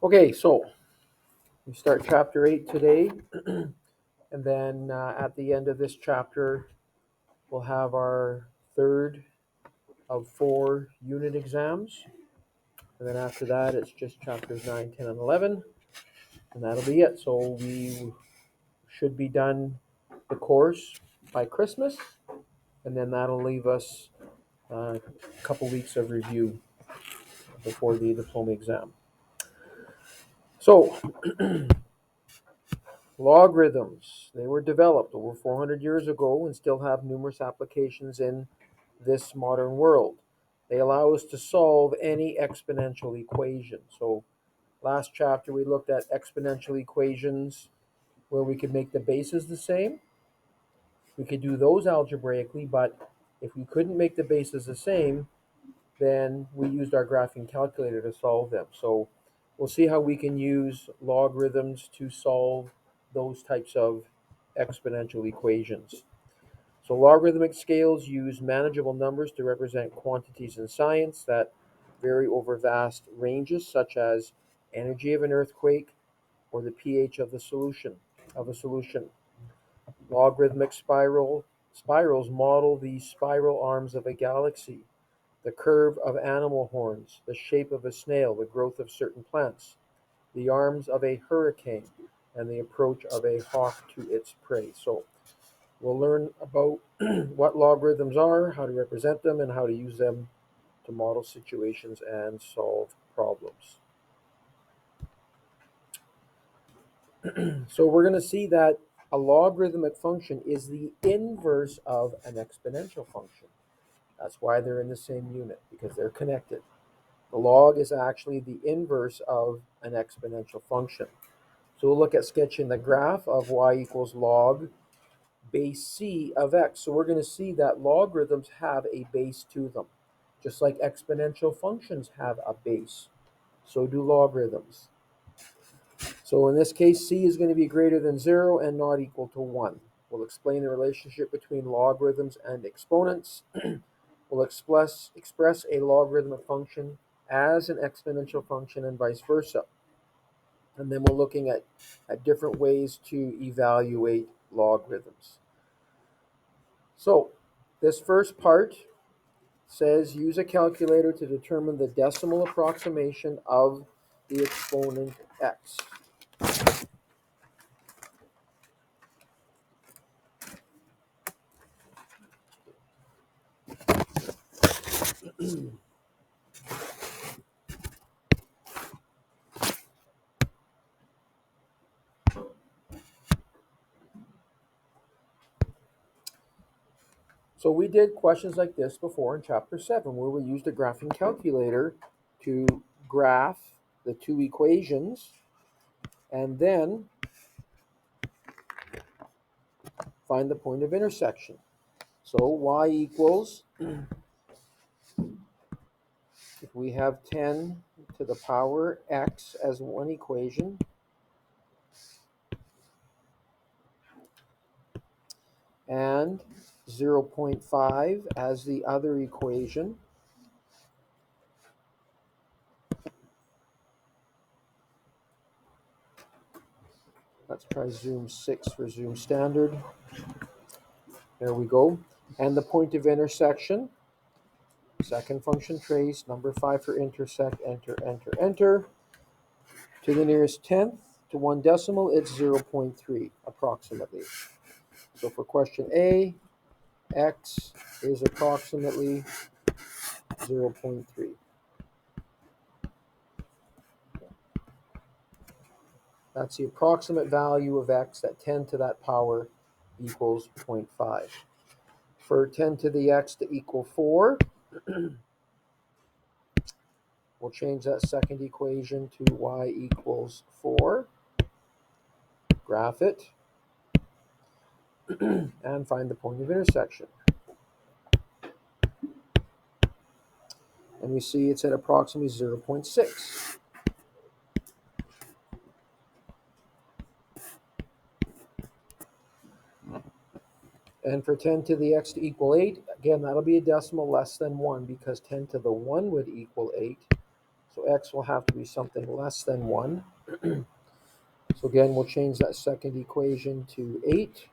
Okay, so we start chapter 8 today, and then at the end of this chapter, we'll have our third of 4 unit exams. And then after that, it's just chapters 9, 10, and 11, and that'll be it. So we should be done the course by Christmas, and then that'll leave us a couple weeks of review before the diploma exam. So, logarithms, they were developed over 400 years ago and still have numerous applications in this modern world. They allow us to solve any exponential equation. So last chapter we looked at exponential equations where we could make the bases the same. We could do those algebraically, but if we couldn't make the bases the same, then we used our graphing calculator to solve them. So we'll see how we can use logarithms to solve those types of exponential equations. So logarithmic scales use manageable numbers to represent quantities in science that vary over vast ranges, such as energy of an earthquake or the pH of a solution. Logarithmic spirals model the spiral arms of a galaxy, the curve of animal horns, the shape of a snail, the growth of certain plants, the arms of a hurricane, and the approach of a hawk to its prey. So we'll learn about what logarithms are, how to represent them, and how to use them to model situations and solve problems. So we're going to see that a logarithmic function is the inverse of an exponential function. That's why they're in the same unit, because they're connected. The log is actually the inverse of an exponential function. So we'll look at sketching the graph of y equals log base c of x. So we're going to see that logarithms have a base to them. Just like exponential functions have a base, so do logarithms. So in this case, c is going to be greater than 0 and not equal to 1. We'll explain the relationship between logarithms and exponents. We'll express a logarithmic function as an exponential function and vice versa. And then we're looking at different ways to evaluate logarithms. So this first part says use a calculator to determine the decimal approximation of the exponent x. So we did questions like this before in chapter 7, where we used a graphing calculator to graph the two equations and then find the point of intersection. So y equals, if we have 10 to the power x as one equation, and 0.5 as the other equation, let's try zoom 6 for zoom standard. There we go. And the point of intersection, second function trace, number 5 for intersect, enter, enter, enter. To the nearest tenth, to one decimal, it's 0.3 approximately. So for question A, x is approximately 0.3. That's the approximate value of x, that 10 to that power equals 0.5. For 10 to the x to equal 4, we'll change that second equation to y equals 4, graph it, and find the point of intersection. And we see it's at approximately 0.6. And for 10 to the x to equal 8, again, that'll be a decimal less than 1 because 10 to the 1 would equal 8. So x will have to be something less than 1. So again, we'll change that second equation to 8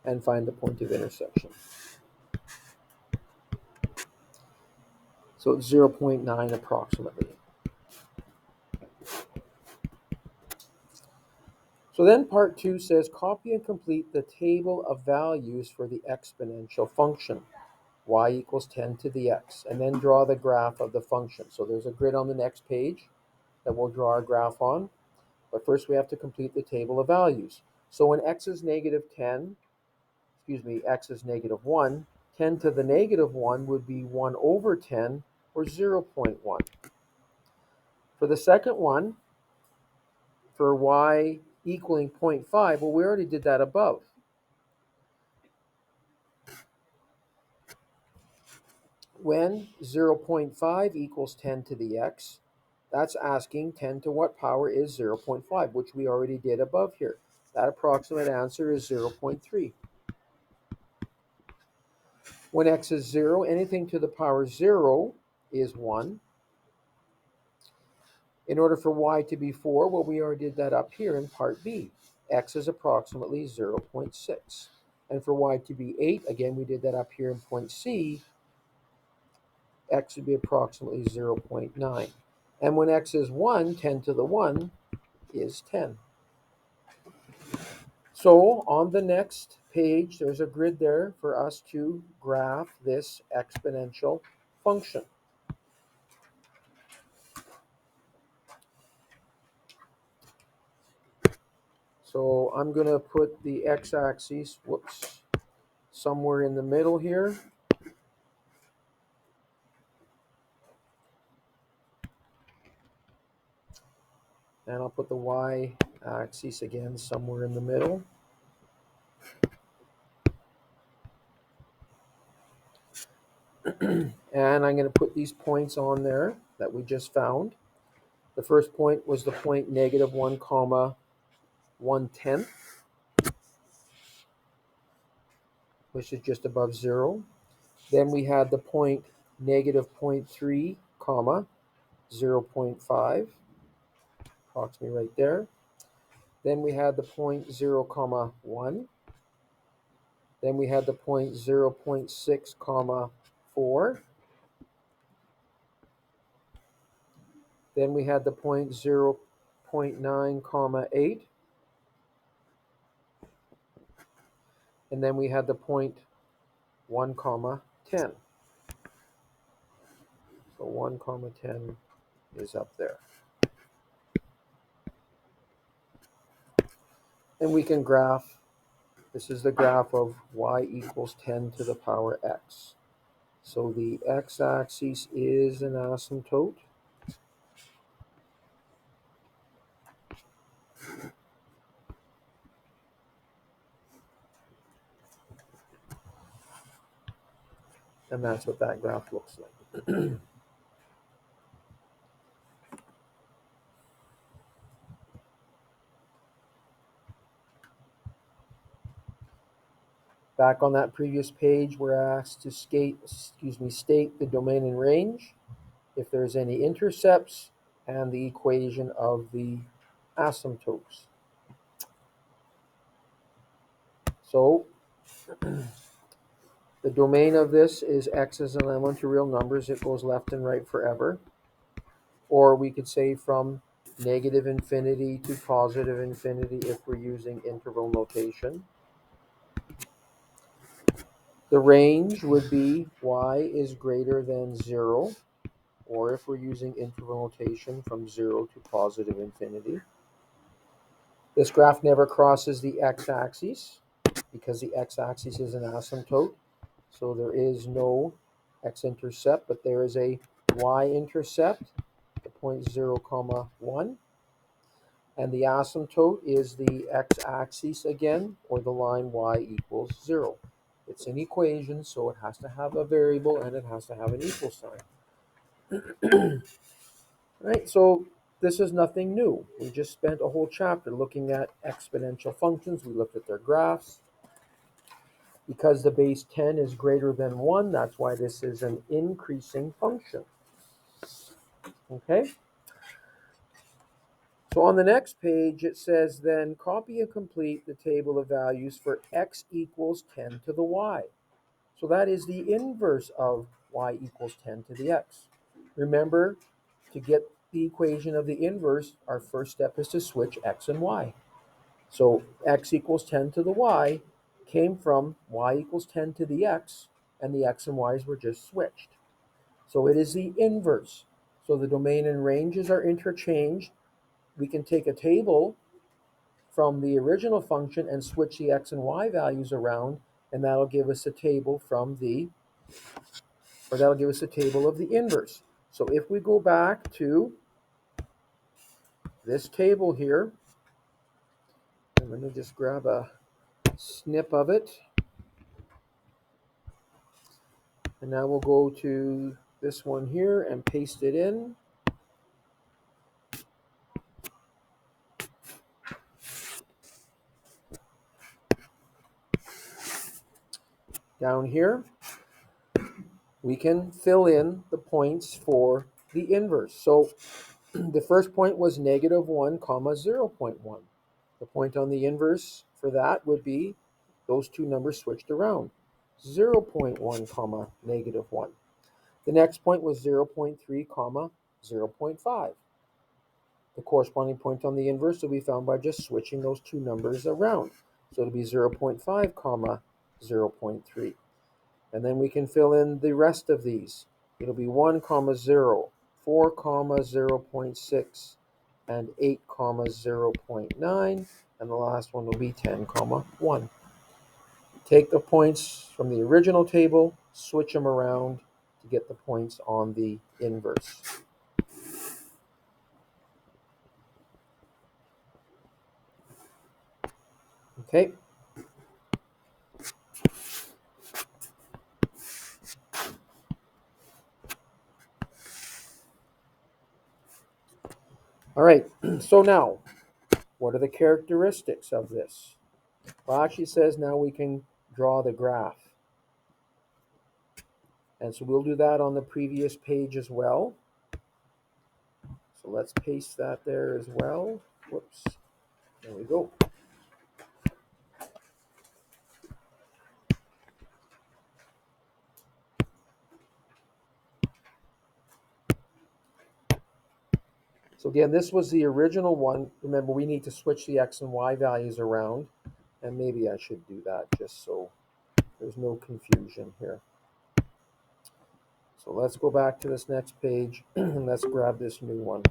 and find the point of intersection. So it's 0.9 approximately. So then part 2 says copy and complete the table of values for the exponential function, y equals 10 to the x, and then draw the graph of the function. So there's a grid on the next page that we'll draw our graph on, but first we have to complete the table of values. So when x is negative 10, x is negative 1, 10 to the negative 1 would be 1 over 10, or 0.1. For the second one, for y equaling 0.5, well, we already did that above. When 0.5 equals 10 to the x, that's asking 10 to what power is 0.5, which we already did above here. That approximate answer is 0.3. When x is 0, anything to the power 0 is 1. In order for y to be 4, well, we already did that up here in part B. X is approximately 0.6. And for y to be 8, again, we did that up here in point C, x would be approximately 0.9. And when x is 1, 10 to the 1 is 10. So on the next page, there's a grid there for us to graph this exponential function. So I'm going to put the x-axis, somewhere in the middle here. And I'll put the y-axis again somewhere in the middle. And I'm going to put these points on there that we just found. The first point was the point negative 1 comma 1/10, which is just above 0. Then we had the point negative 0.3 comma 0.5, approximately right there. Then we had the point 0 comma 1. Then we had the point 0.6 comma 4. Then we had the point 0.9 comma 8. And then we had the point 1 comma 10. So 1 comma 10 is up there. And we can graph, this is the graph of y equals 10 to the power x. So the x-axis is an asymptote. And that's what that graph looks like. Back on that previous page, we're asked to state the domain and range, if there's any intercepts, and the equation of the asymptotes. So the domain of this is x is an elementary real numbers. It goes left and right forever. Or we could say from negative infinity to positive infinity if we're using interval notation. The range would be y is greater than 0, or if we're using interval notation, from 0 to positive infinity. This graph never crosses the x-axis because the x-axis is an asymptote. So there is no x-intercept, but there is a y-intercept, the point 0 comma 1. And the asymptote is the x-axis again, or the line y equals 0. It's an equation, so it has to have a variable and it has to have an equal sign. Right, so this is nothing new. We just spent a whole chapter looking at exponential functions. We looked at their graphs. Because the base 10 is greater than 1, that's why this is an increasing function. Okay? So on the next page, it says then copy and complete the table of values for x equals 10 to the y. So that is the inverse of y equals 10 to the x. Remember, to get the equation of the inverse, our first step is to switch x and y. So x equals 10 to the y came from y equals 10 to the x, and the x and y's were just switched. So it is the inverse. So the domain and ranges are interchanged. We can take a table from the original function and switch the x and y values around, and that'll give us a table of the inverse. So if we go back to this table here, and let me just grab a snip of it, and now we'll go to this one here and paste it in. Down here, we can fill in the points for the inverse. So the first point was -1, 0.1. The point on the inverse for that would be those two numbers switched around, 0.1, -1. The next point was 0.3, 0.5. The corresponding point on the inverse will be found by just switching those two numbers around. So it'll be 0.5, 0.3. And then we can fill in the rest of these. It'll be 1, 0, 4, 0.6, and 8, 0.9. And the last one will be 10, 1. Take the points from the original table, switch them around to get the points on the inverse. Okay. All right. So now, what are the characteristics of this? Well, actually says now we can draw the graph. And so we'll do that on the previous page as well. So let's paste that there as well. Whoops. There we go. So again, this was the original one. Remember, we need to switch the x and y values around. And maybe I should do that just so there's no confusion here. So let's go back to this next page and let's grab this new one.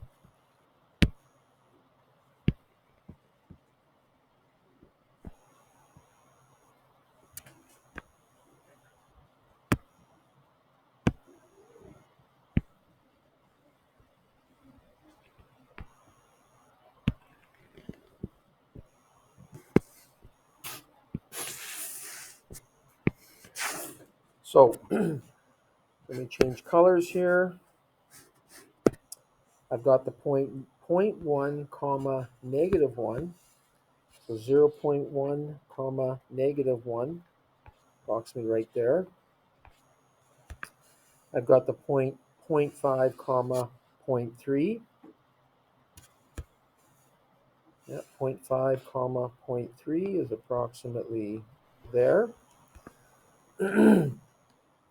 So let me change colors here. I've got the point 0.1, -1. So 0.1, -1, approximately right there. I've got the point 0.5, 0.3. Yeah, 0.5, 0.3 is approximately there.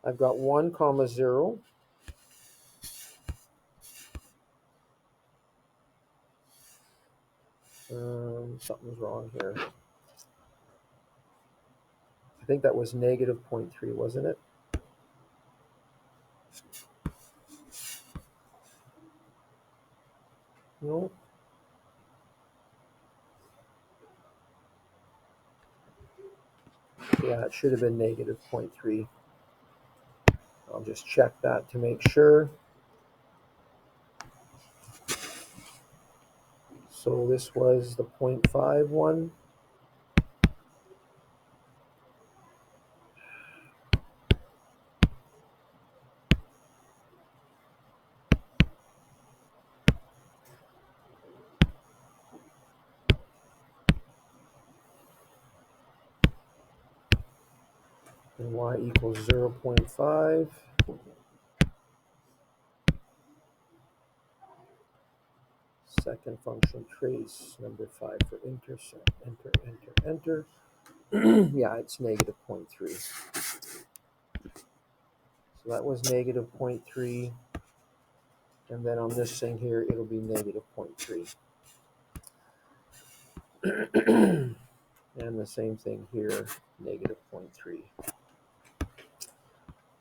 I've got 1, 0. Something's wrong here. I think that was -0.3, wasn't it? No. Yeah, it should have been -0.3. I'll just check that to make sure. So this was the 0.5 one. and y equals 0.5. Second function trace, number 5 for intercept. Enter, enter, enter. Yeah, it's negative 0.3. So that was negative 0.3. And then on this thing here, it'll be negative 0.3. And the same thing here, negative 0.3.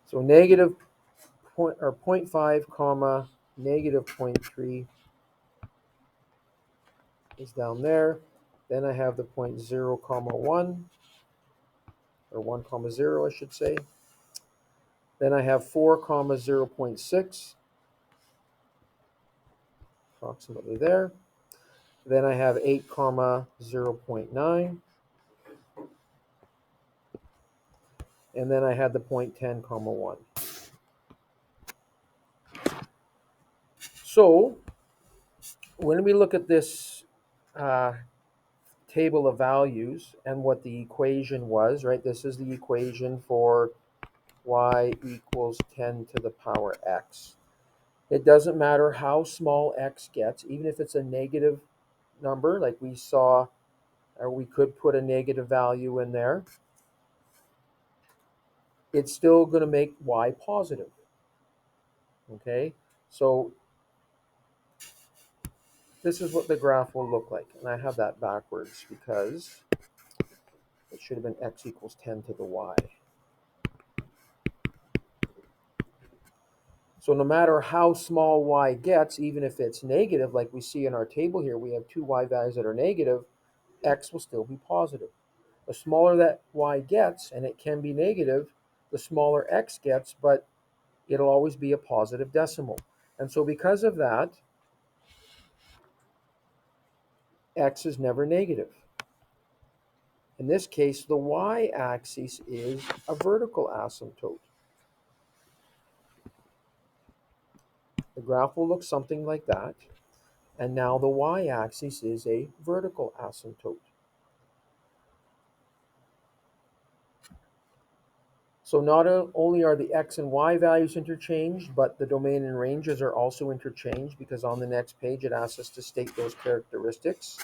So negative 0.5 comma negative 0.3 is down there. Then I have the 0.0 comma 1, or 1 comma 0, I should say. Then I have 4 comma 0.6, approximately there. Then I have 8 comma 0.9. And then I had the 0.10 comma 1. So when we look at this table of values and what the equation was, right? This is the equation for y equals 10 to the power x. It doesn't matter how small x gets, even if it's a negative number, like we saw, or we could put a negative value in there, it's still going to make y positive. Okay, so this is what the graph will look like. And I have that backwards because it should have been x equals 10 to the y. So no matter how small y gets, even if it's negative, like we see in our table here, we have two y values that are negative, x will still be positive. The smaller that y gets, and it can be negative, the smaller x gets, but it'll always be a positive decimal. And so because of that, x is never negative. In this case, the y-axis is a vertical asymptote. The graph will look something like that. And now the y-axis is a vertical asymptote. So not only are the x and y values interchanged, but the domain and ranges are also interchanged, because on the next page it asks us to state those characteristics.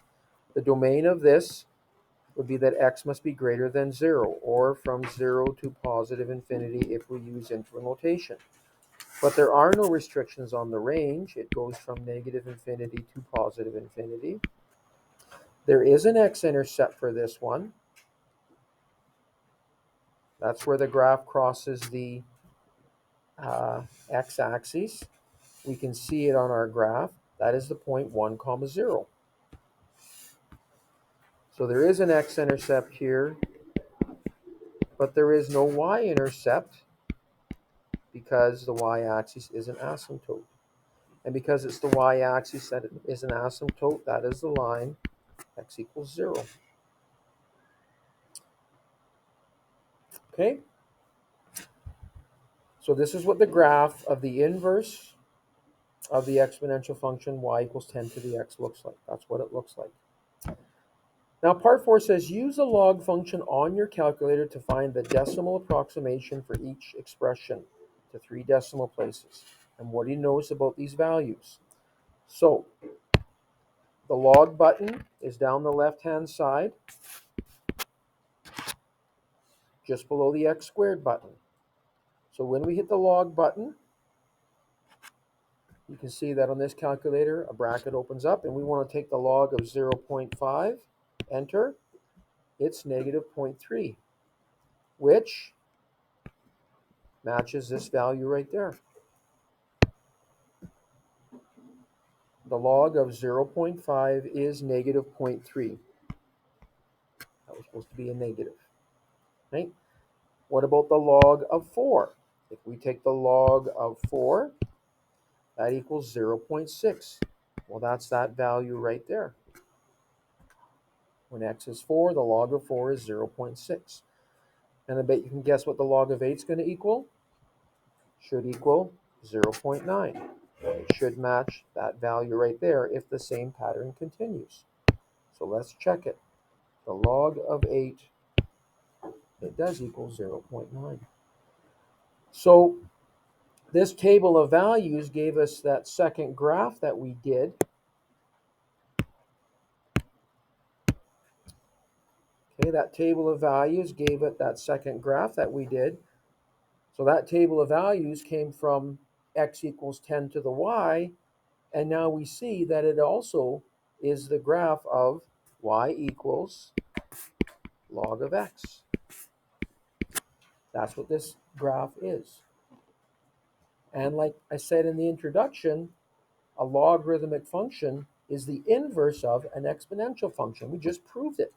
The domain of this would be that x must be greater than 0, or from 0 to positive infinity if we use interval notation. But there are no restrictions on the range. It goes from negative infinity to positive infinity. There is an x-intercept for this one. That's where the graph crosses the x-axis. We can see it on our graph. That is the point 1 comma 0. So there is an x-intercept here, but there is no y-intercept because the y-axis is an asymptote. And because it's the y-axis that is an asymptote, that is the line x equals 0. Okay? So this is what the graph of the inverse of the exponential function y equals 10 to the x looks like. That's what it looks like. Now part 4 says use the log function on your calculator to find the decimal approximation for each expression to 3 decimal places. And what do you notice about these values? So the log button is down the left-hand side, just below the x squared button. So when we hit the log button, you can see that on this calculator, a bracket opens up, and we want to take the log of 0.5, enter. It's negative 0.3, which matches this value right there. The log of 0.5 is negative 0.3. That was supposed to be a negative, right? What about the log of 4? If we take the log of 4, that equals 0.6. Well, that's that value right there. When x is 4, the log of 4 is 0.6. And I bet you can guess what the log of 8 is going to equal. Should equal 0.9. It should match that value right there if the same pattern continues. So let's check it. The log of 8 It does equal 0.9. So this table of values gave us that second graph that we did. Okay, that table of values gave it that second graph that we did. So that table of values came from x equals 10 to the y, and now we see that it also is the graph of y equals log of x. That's what this graph is. And like I said in the introduction, a logarithmic function is the inverse of an exponential function. We just proved it.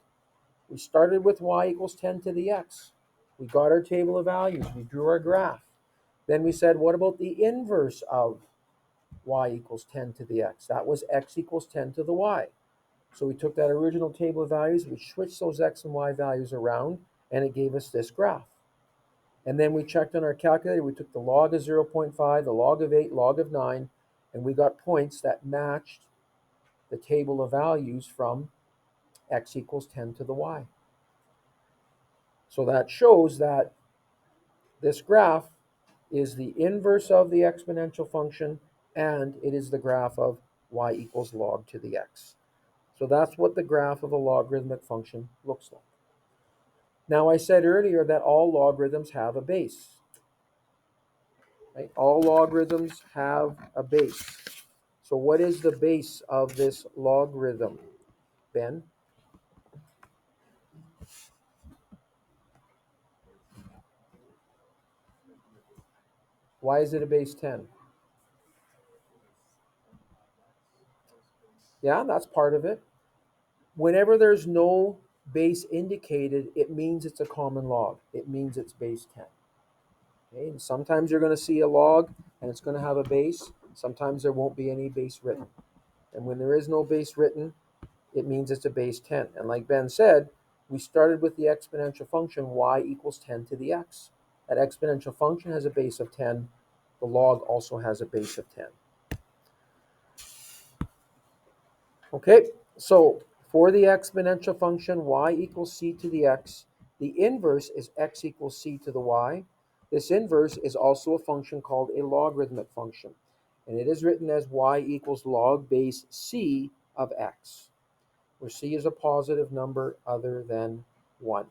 We started with y equals 10 to the x. We got our table of values. We drew our graph. Then we said, what about the inverse of y equals 10 to the x? That was x equals 10 to the y. So we took that original table of values, we switched those x and y values around, and it gave us this graph. And then we checked on our calculator. We took the log of 0.5, the log of 8, log of 9, and we got points that matched the table of values from x equals 10 to the y. So that shows that this graph is the inverse of the exponential function, and it is the graph of y equals log to the x. So that's what the graph of a logarithmic function looks like. Now, I said earlier that all logarithms have a base. Right? All logarithms have a base. So what is the base of this logarithm, Ben? Why is it a base 10? Yeah, that's part of it. Whenever there's no base indicated, it means it's a common log. It means it's base 10. Okay? And sometimes you're going to see a log and it's going to have a base. Sometimes there won't be any base written. And when there is no base written, it means it's a base 10. And like Ben said, we started with the exponential function y equals 10 to the x. That exponential function has a base of 10. The log also has a base of 10. Okay, so for the exponential function y equals c to the x, the inverse is x equals c to the y. This inverse is also a function called a logarithmic function, and it is written as y equals log base c of x, where c is a positive number other than 1.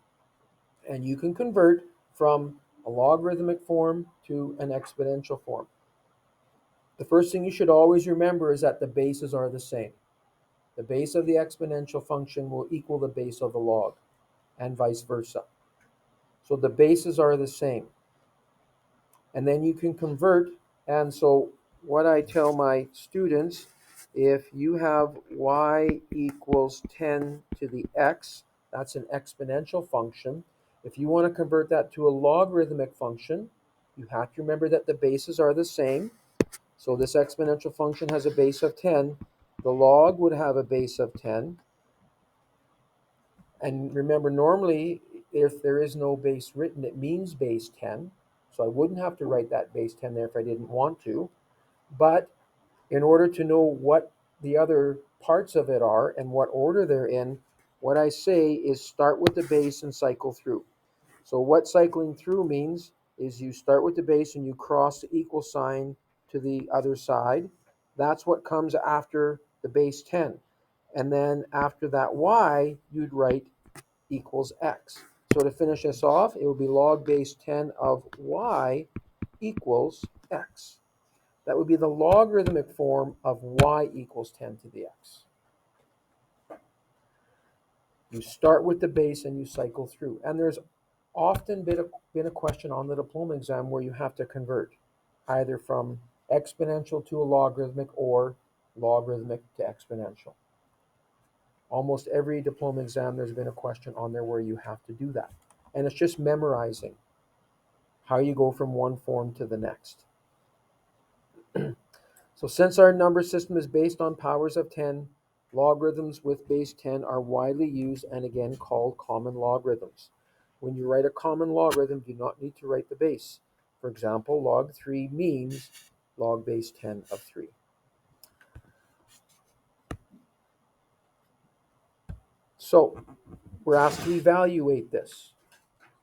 And you can convert from a logarithmic form to an exponential form. The first thing you should always remember is that the bases are the same. The base of the exponential function will equal the base of the log, and vice versa. So the bases are the same. And then you can convert. And so what I tell my students, if you have y equals 10 to the x, that's an exponential function. If you want to convert that to a logarithmic function, you have to remember that the bases are the same. So this exponential function has a base of 10. The log would have a base of 10. And remember, normally, if there is no base written, it means base 10. So I wouldn't have to write that base 10 there if I didn't want to. But in order to know what the other parts of it are and what order they're in, what I say is start with the base and cycle through. So what cycling through means is you start with the base and you cross the equal sign to the other side. That's what comes after the base 10. And then after that y, you'd write equals x. So to finish this off, it would be log base 10 of y equals x. That would be the logarithmic form of y equals 10 to the x. You start with the base and you cycle through. And there's often been a question on the diploma exam where you have to convert either from exponential to a logarithmic or logarithmic to exponential. Almost every diploma exam, there's been a question on there where you have to do that. And it's just memorizing how you go from one form to the next. So since our number system is based on powers of 10, logarithms with base 10 are widely used and again called common logarithms. When you write a common logarithm, you do not need to write the base. For example, log 3 means log base 10 of 3. So we're asked to evaluate this.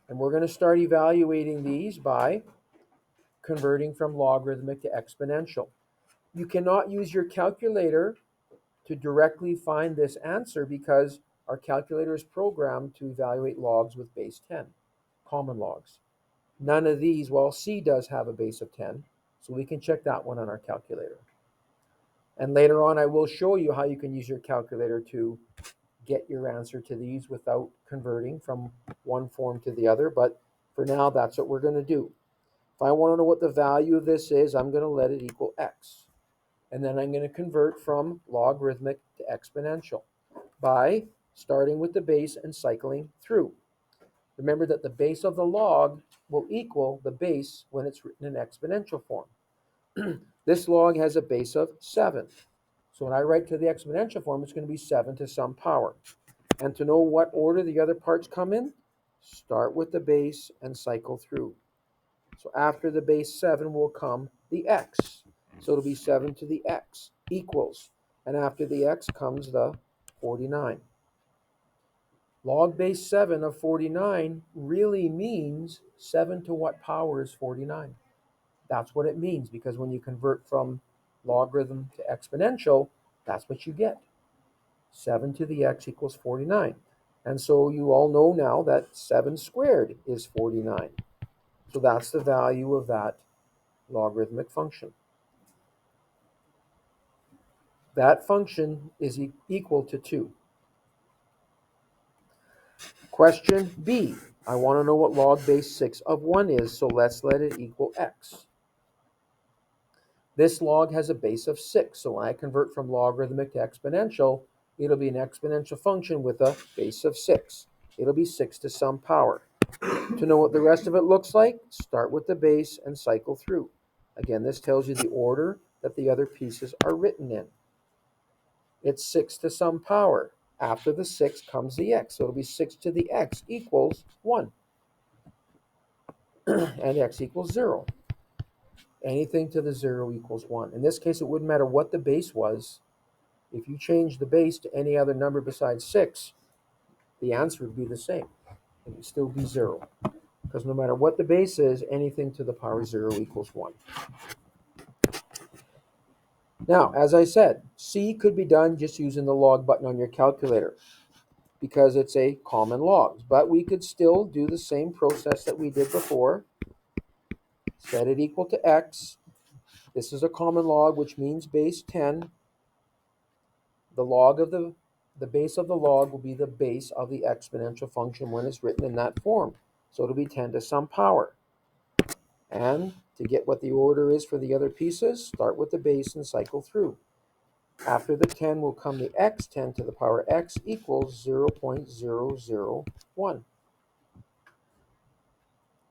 And we're going to start evaluating these by converting from logarithmic to exponential. You cannot use your calculator to directly find this answer because our calculator is programmed to evaluate logs with base 10, common logs. None of these, well, C does have a base of 10, so we can check that one on our calculator. And later on, I will show you how you can use your calculator to get your answer to these without converting from one form to the other. But for now, that's what we're going to do. If I want to know what the value of this is, I'm going to let it equal x. And then I'm going to convert from logarithmic to exponential by starting with the base and cycling through. Remember that the base of the log will equal the base when it's written in exponential form. This log has a base of 7. So when I write to the exponential form, it's going to be 7 to some power. And to know what order the other parts come in, start with the base and cycle through. So after the base 7 will come the x. So it'll be 7 to the x equals. And after the x comes the 49. Log base 7 of 49 really means 7 to what power is 49? That's what it means, because when you convert from logarithm to exponential, that's what you get. 7 to the x equals 49. And so you all know now that 7 squared is 49. So that's the value of that logarithmic function. That function is equal to 2. Question B. I want to know what log base 6 of 1 is, so let's let it equal x. This log has a base of 6, so when I convert from logarithmic to exponential, it'll be an exponential function with a base of 6. It'll be 6 to some power. To know what the rest of it looks like, start with the base and cycle through. Again, this tells you the order that the other pieces are written in. It's 6 to some power. After the 6 comes the x, so it'll be 6 to the x equals 1. And x equals 0. Anything to the 0 equals 1. In this case, it wouldn't matter what the base was. If you change the base to any other number besides 6, the answer would be the same. It would still be 0. Because no matter what the base is, anything to the power 0 equals 1. Now, as I said, C could be done just using the log button on your calculator because it's a common log. But we could still do the same process that we did before. Set it equal to x. This is a common log, which means base 10. The log of the base of the log will be the base of the exponential function when it's written in that form. So it'll be 10 to some power. And to get what the order is for the other pieces, start with the base and cycle through. After the 10 will come the x, 10 to the power x equals 0.001.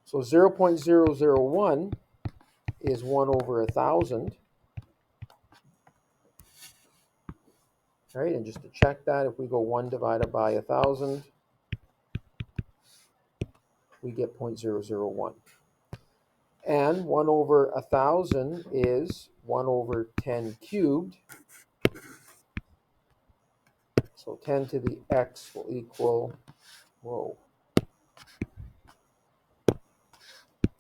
So 0.001 is 1 over 1,000. Right, and just to check that, if we go 1 divided by 1,000, we get 0.001. And 1 over 1,000 is 1 over 10 cubed. So 10 to the x will equal,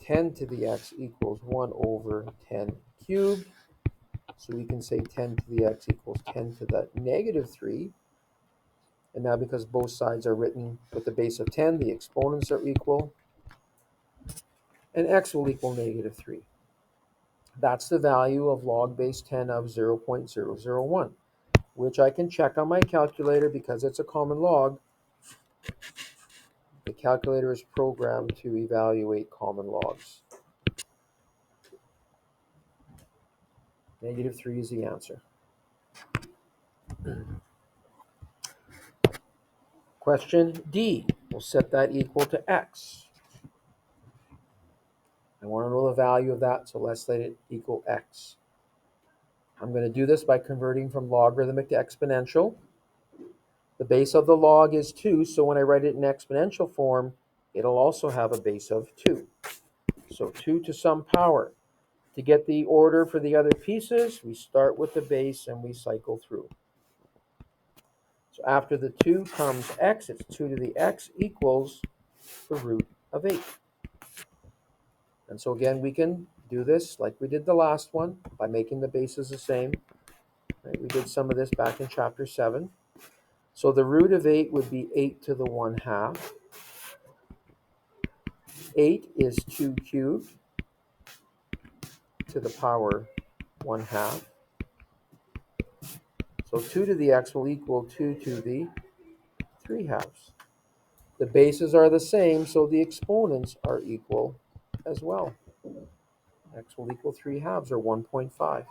10 to the x equals 1 over 10 cubed. So we can say 10 to the x equals 10 to the negative 3. And now because both sides are written with the base of 10, the exponents are equal. And x will equal negative 3. That's the value of log base 10 of 0.001, which I can check on my calculator because it's a common log. The calculator is programmed to evaluate common logs. Negative 3 is the answer. Question D. We'll set that equal to x. I want to know the value of that, so let's let it equal x. I'm going to do this by converting from logarithmic to exponential. The base of the log is 2, so when I write it in exponential form, it'll also have a base of 2. So 2 to some power. To get the order for the other pieces, we start with the base and we cycle through. So after the 2 comes x, it's 2 to the x equals the root of 8. And so again, we can do this like we did the last one by making the bases the same. Right? We did some of this back in chapter 7. So the root of 8 would be 8 to the 1/2. 8 is 2 cubed to the power 1/2. So 2 to the x will equal 2 to the 3/2. The bases are the same, so the exponents are equal as well. X will equal 3/2 or 1.5.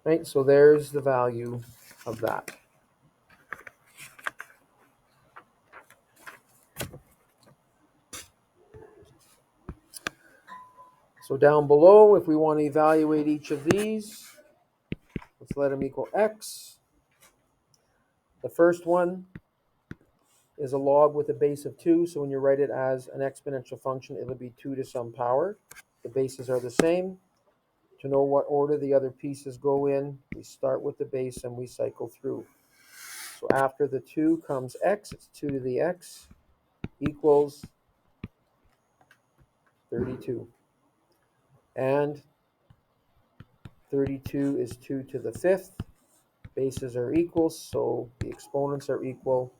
Right, so there's the value of that. So down below, if we want to evaluate each of these, let's let them equal x. The first one is a log with a base of 2, so when you write it as an exponential function, it'll be 2 to some power. The bases are the same. To know what order the other pieces go in, we start with the base and we cycle through. So after the 2 comes x, it's 2 to the x equals 32. And 32 is 2 to the 5th. Bases are equal, so the exponents are equal.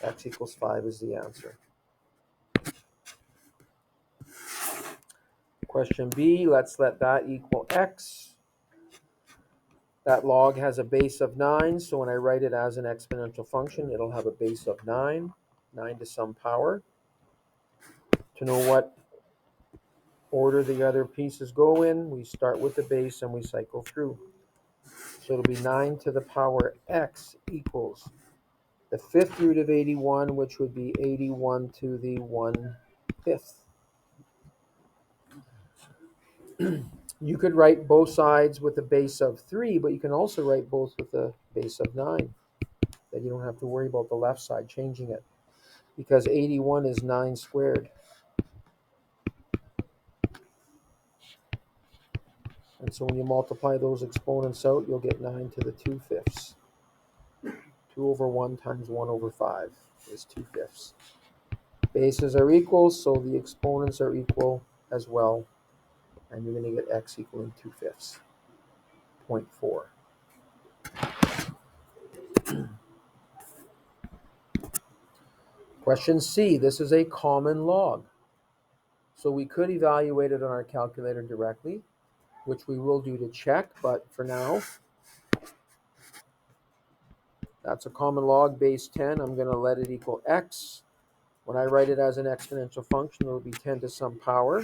X equals 5 is the answer. Question B, let's let that equal x. That log has a base of 9, so when I write it as an exponential function, it'll have a base of 9, 9 to some power. To know what order the other pieces go in, we start with the base and we cycle through. So it'll be 9 to the power x equals the 5th root of 81, which would be 81 to the 1/5. You could write both sides with a base of 3, but you can also write both with a base of 9. Then you don't have to worry about the left side changing it, because 81 is 9 squared. And so when you multiply those exponents out, you'll get 9 to the 2/5. 2 over 1 times 1 over 5 is 2/5. Bases are equal, so the exponents are equal as well. And you're going to get x equaling 2/5. 0.4. Question C, this is a common log. So we could evaluate it on our calculator directly, which we will do to check, but for now, that's a common log, base 10. I'm going to let it equal x. When I write it as an exponential function, it'll be 10 to some power.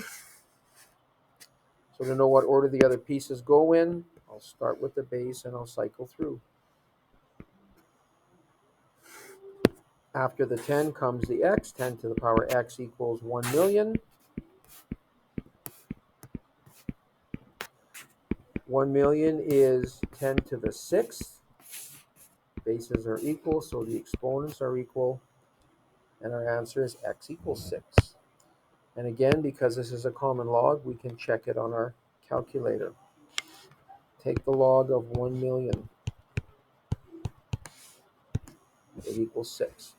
So to know what order the other pieces go in, I'll start with the base and I'll cycle through. After the 10 comes the x. 10 to the power x equals 1 million. 1 million is 10 to the 6th. Bases are equal, so the exponents are equal. And our answer is x equals 6. And again, because this is a common log, we can check it on our calculator. Take the log of 1 million. It equals 6.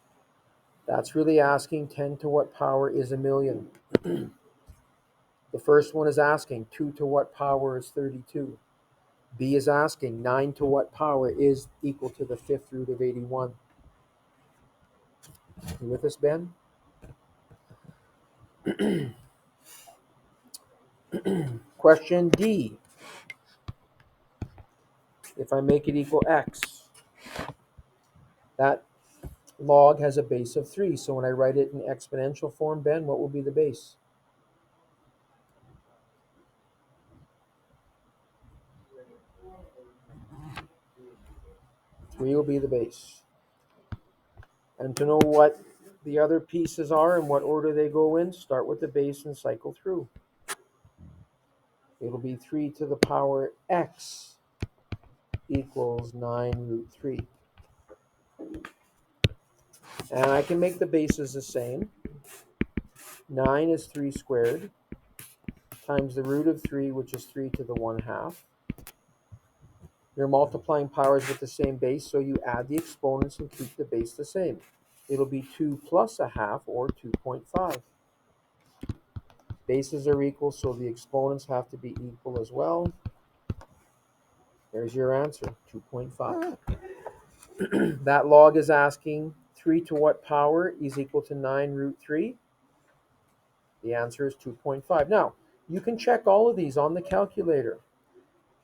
That's really asking 10 to what power is a million. The first one is asking 2 to what power is 32. B is asking 9 to what power is equal to the 5th root of 81. You with us, Ben? Question D. If I make it equal x, that log has a base of 3. So when I write it in exponential form, Ben, what will be the base? 3 will be the base. And to know what the other pieces are and what order they go in, start with the base and cycle through. It'll be 3 to the power x equals 9 root 3. And I can make the bases the same. 9 is 3 squared times the root of 3, which is 3 to the 1/2. You're multiplying powers with the same base, so you add the exponents and keep the base the same. It'll be 2 plus a half, or 2.5. Bases are equal, so the exponents have to be equal as well. There's your answer, 2.5. That log is asking 3 to what power is equal to 9 root 3? The answer is 2.5. Now, you can check all of these on the calculator.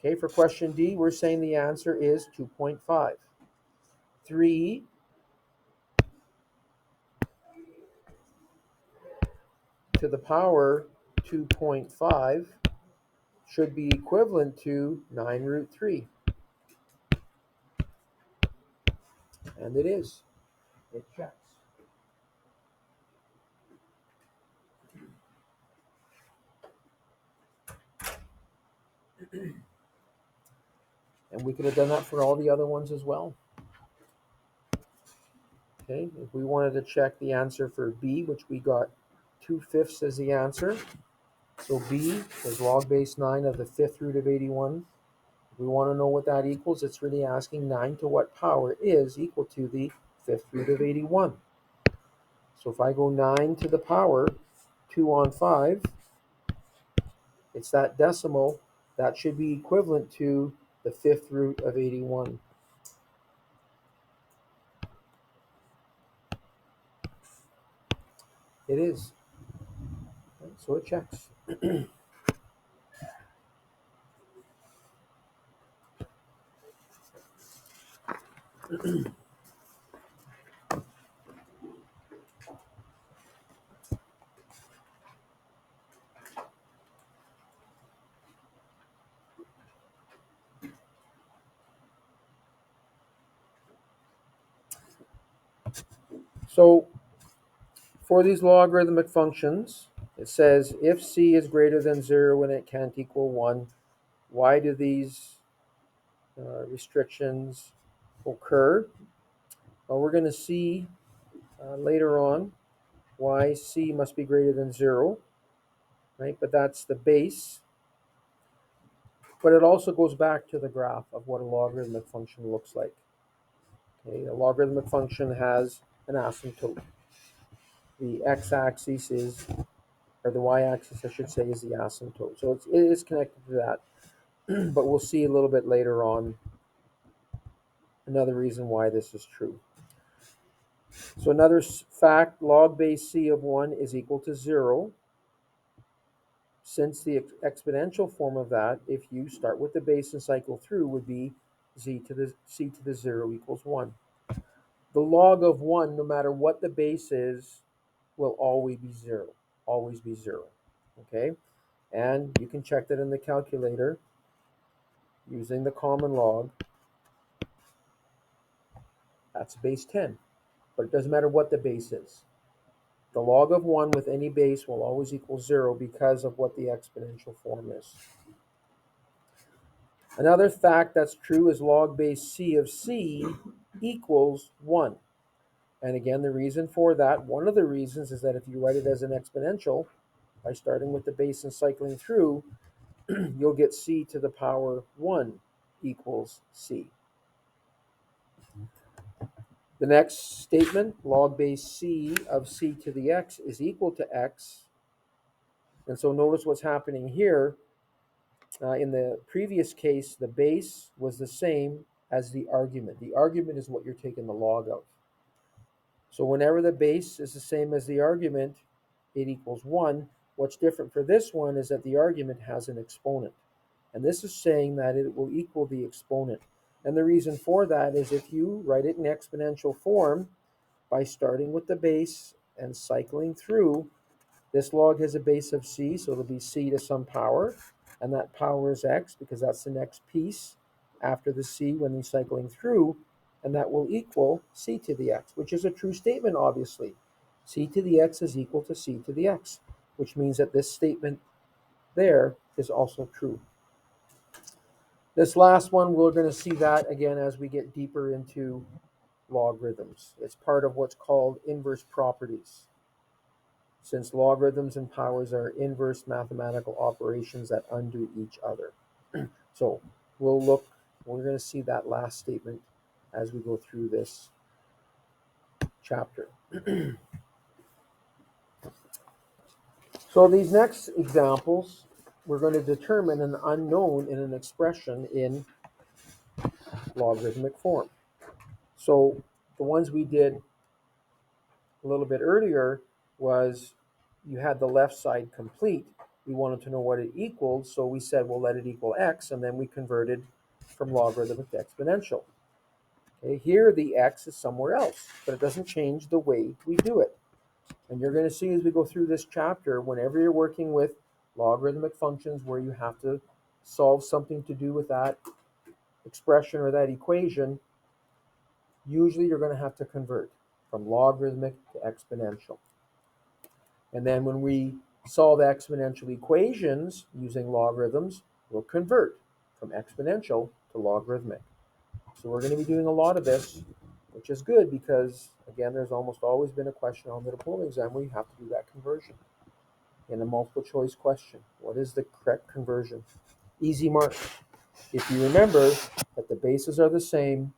Okay, for question D, we're saying the answer is 2.5. 3 to the power 2.5 should be equivalent to 9 root 3. And it is. It checks. And we could have done that for all the other ones as well. Okay, if we wanted to check the answer for B, which we got 2/5 as the answer. So B is log base 9 of the 5th root of 81. If we want to know what that equals, it's really asking 9 to what power is equal to the 5th root of 81. So if I go 9 to the power 2 on 5, it's that decimal. That should be equivalent to the 5th root of 81. It is. So it checks. So for these logarithmic functions, it says if c is greater than 0 and it can't equal 1, why do these restrictions occur? Well, we're going to see later on why c must be greater than 0, right? But that's the base. But it also goes back to the graph of what a logarithmic function looks like. Okay, a logarithmic function has an asymptote. The x-axis is, or the y-axis, I should say, is the asymptote. So it is connected to that. But we'll see a little bit later on another reason why this is true. So another fact, log base c of 1 is equal to 0. Since the exponential form of that, if you start with the base and cycle through, would be c to the 0 equals 1. The log of 1, no matter what the base is, will always be 0. Always be 0. Okay? And you can check that in the calculator using the common log. That's base 10. But it doesn't matter what the base is. The log of 1 with any base will always equal 0 because of what the exponential form is. Another fact that's true is log base c of c equals 1. And again, the reason for that, one of the reasons is that if you write it as an exponential, by starting with the base and cycling through, you'll get c to the power 1 equals c. The next statement, log base c of c to the x is equal to x. And so notice what's happening here. In the previous case, the base was the same as the argument. The argument is what you're taking the log of. So whenever the base is the same as the argument, it equals 1. What's different for this one is that the argument has an exponent. And this is saying that it will equal the exponent. And the reason for that is if you write it in exponential form, by starting with the base and cycling through, this log has a base of c, so it'll be c to some power, and that power is x because that's the next piece after the c when you're cycling through, and that will equal c to the x, which is a true statement, obviously. C to the x is equal to c to the x, which means that this statement there is also true. This last one, we're going to see that again as we get deeper into logarithms. It's part of what's called inverse properties, since logarithms and powers are inverse mathematical operations that undo each other. So we'll look We're going to see that last statement as we go through this chapter. So these next examples, we're going to determine an unknown in an expression in logarithmic form. So the ones we did a little bit earlier was you had the left side complete. We wanted to know what it equaled, so we said, well, let it equal x, and then we converted from logarithmic to exponential. Okay, here the x is somewhere else, but it doesn't change the way we do it. And you're going to see as we go through this chapter, whenever you're working with logarithmic functions where you have to solve something to do with that expression or that equation, usually you're going to have to convert from logarithmic to exponential. And then when we solve exponential equations using logarithms, we'll convert from exponential to logarithmic. So we're going to be doing a lot of this, which is good because, again, there's almost always been a question on the diploma exam where you have to do that conversion. In a multiple choice question, what is the correct conversion? Easy mark. If you remember that the bases are the same,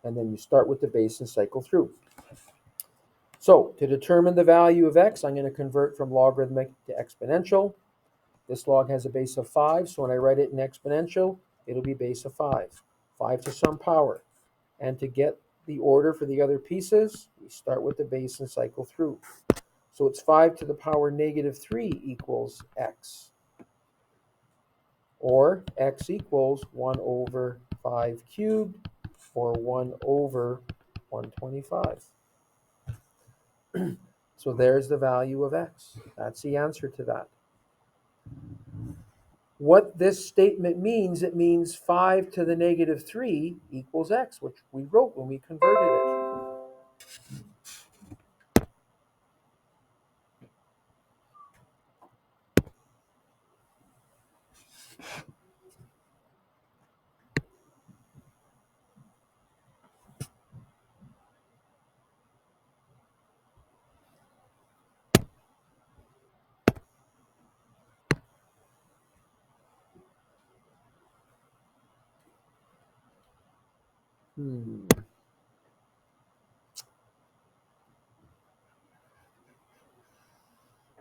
and then you start with the base and cycle through. So to determine the value of x, I'm going to convert from logarithmic to exponential. This log has a base of 5, so when I write it in exponential, it'll be base of 5. 5 to some power. And to get the order for the other pieces, we start with the base and cycle through. So it's 5 to the power negative 3 equals x. Or x equals 1 over 5 cubed, or 1 over 125. So there's the value of x. That's the answer to that. What this statement means, it means 5 to the negative 3 equals x, which we wrote when we converted it.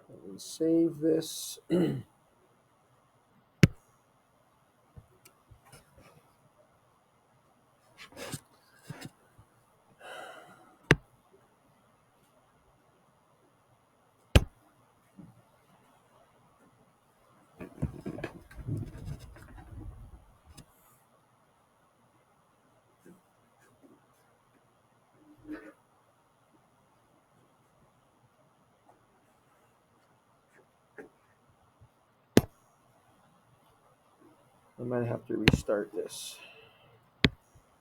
Let me save this. I might have to restart this.